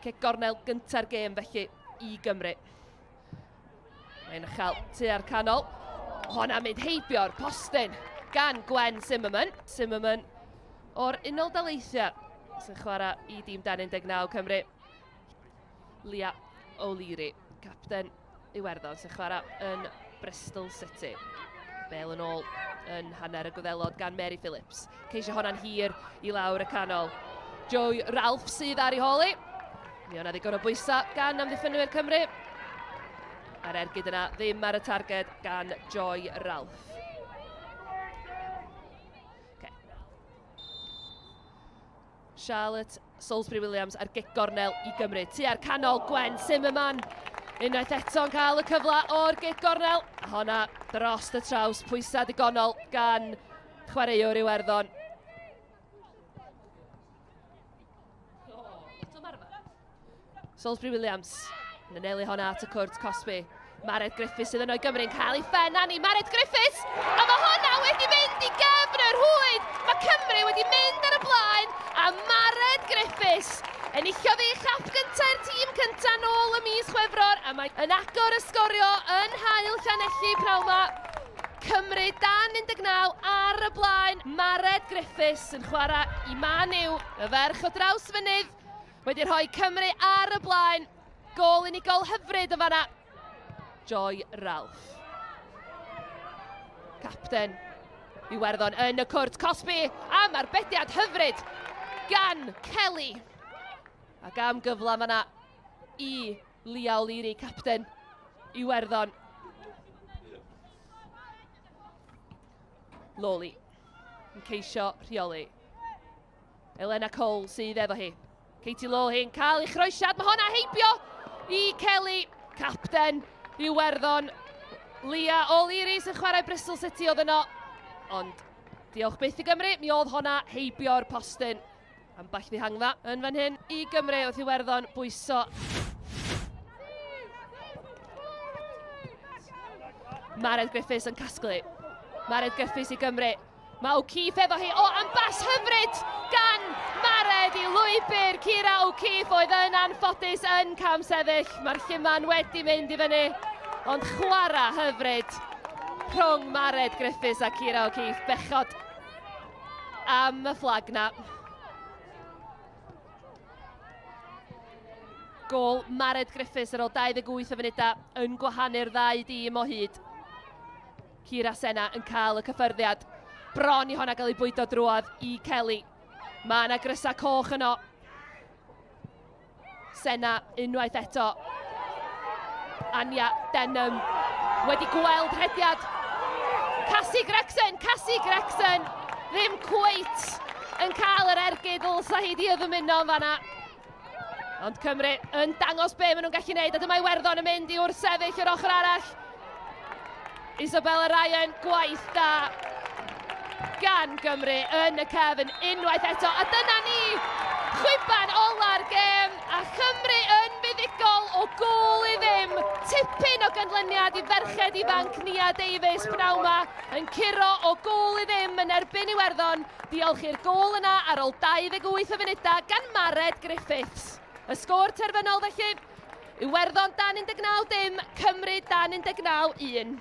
Cic gornel gynta'r gêm felly i Gymru. Mae'n uchel tua'r canol. Honna mynd heibio'r postyn gan Gwen Zimmerman. Zimmerman o'r Unol Daleithiau sy'n chwarae i dîm D19 Cymru. Lia O'Leary, capten Iwerddon sy'n chwarae yn Bristol City. Bel yn ôl yn hanner y gwyddelod gan Mary Phillips. Ceisio honna'n hir i lawr y canol. Joy Ralph sydd ar ei holi. Mi o'na ddigon o bwysa gan amddiffynwyr Cymru. A'r ergyd yna ddim ar y targed gan Joy Ralph. Charlotte Salisbury-Williams ar gic gornel i Gymru. Tua'r canol, Gwen Zimmerman. Unwaith eto'n cael y cyfle o'r gic gornel. Honna dros y traws, pwysa digonol gan chwaraewr Iwerddon. Salisbury-Williams yn anelu honna at y cwrt Cosby. Mared Griffiths sydd yn o'i Gymru'n cael ei ffennan i Mared Griffiths. A mae honna wedi mynd i gefn yr hwyd. Mae Cymru wedi mynd ar y blaen. A Mared Griffiths yn illiodd ei chap gyntaf tîm cyntaf nôl y mis Chwefror. A mae yn agor y sgorio yn hael Llanelli pnawn 'ma. Cymru D19 ar y blaen. Mared Griffiths yn chwarae i Manu, y ferch o draws fynydd. Wedi rhoi Cymru ar y blaen. Gôl unigol hyfryd o fanna. Joy Ralph. Capten Iwerddon yn y cwrt Cosby. Am arbediad hyfryd gan Kelly. Ac am gyfla fanna i Lia O'Leary, capten Iwerddon. Loli yn ceisio rheoli. Elena Cole sydd efo hi. Katie Lowe hi'n cael ei chroesiad. Mae honna heibio i Kelly, capten Iwerddon. Lia O'Leary sy'n chwarae Bristol City oedd yno. Ond diolch byth i Gymru, mi oedd honna heibio'r postyn. Ambell ddihangfa yn fan hyn i Gymru oedd Iwerddon bwyso. Mared Griffiths yn casglu. Mared Griffiths i Gymru. Mae O'Keefe efo hi. O, ambas hyfryd gan Mared i lwybr. Ciara O'Keefe oedd yn anffodus yn cam sefyll. Mae'r llyman wedi mynd i fyny. Ond chwarae hyfryd rhwng Mared Griffiths a Ciara O'Keefe. Bechod am y fflag na. Gôl Mared Griffiths ar ôl 28 o funudau yn gwahanu'r ddau dîm o hyd. Ciara Senna yn cael y cyffyrddiad. Bron i honna gael ei bwydo drwodd i Kelly. Mae yna grysa coch yno. Senna unwaith eto. Anya Denham wedi gweld hediad. Cassie Gregson ddim cweit yn cael yr ergyd ddylsa hi di ddymuno yn fanna. Ond Cymru yn dangos be maen nhw'n gallu gwneud, a dyma Iwerddon yn mynd i wrthsefyll yr ochr arall. Isabella Ryan, gwaith da gan Gymru yn y cefn unwaith eto. A dyna ni, chwiban ola'r gêm, a Chymru yn fuddigol o gôl i ddim. Tipyn o ganlyniad i ferched ifanc Nia Davies pnawn 'ma yn curo o gôl i ddim yn erbyn Iwerddon. Diolch i'r gôl yna ar ôl 28 o funudau gan Mared Griffiths. Y sgôr terfynol felly, Iwerddon D19 dim, Cymru D19 1.